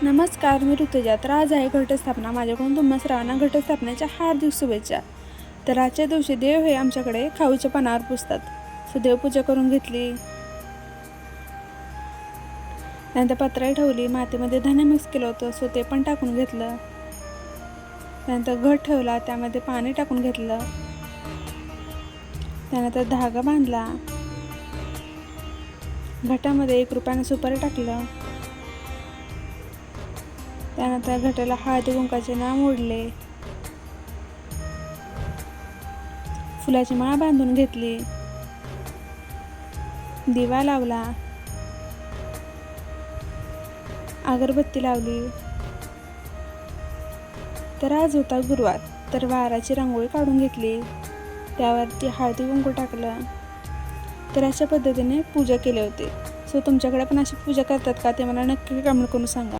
नमस्कार, मी ऋतुजा. तर आज आहे घटस्थापना. माझ्याकडून तुम्हा सर्वांना घटस्थापनेच्या हार्दिक शुभेच्छा. तर आजच्या दिवशी देव हे आमच्याकडे खाऊच्या पानावर पुजतात. सो देवपूजा करून घेतली, त्यानंतर पत्राई ठेवली, मातीमध्ये धान्य मिक्स केलं होतं सो ते पण टाकून घेतलं. त्यानंतर घट ठेवला, त्यामध्ये पाणी टाकून घेतलं. त्यानंतर धागा बांधला, घटामध्ये 1 रुपयानं सुपारी टाकलं. त्यानंतर घटाला हळदी कुंकाचे नाम ओढले, फुलाची माळ बांधून घेतली, दिवा लावला, अगरबत्ती लावली. तर आज होता गुरुवार, तर वाराची रांगोळी काढून घेतली, त्यावरती हळदी कुंकू टाकलं. तर अशा पद्धतीने पूजा केली होती. सो तुमच्याकडे पण अशी पूजा करतात का ते मला नक्की कमेंट करून सांगा.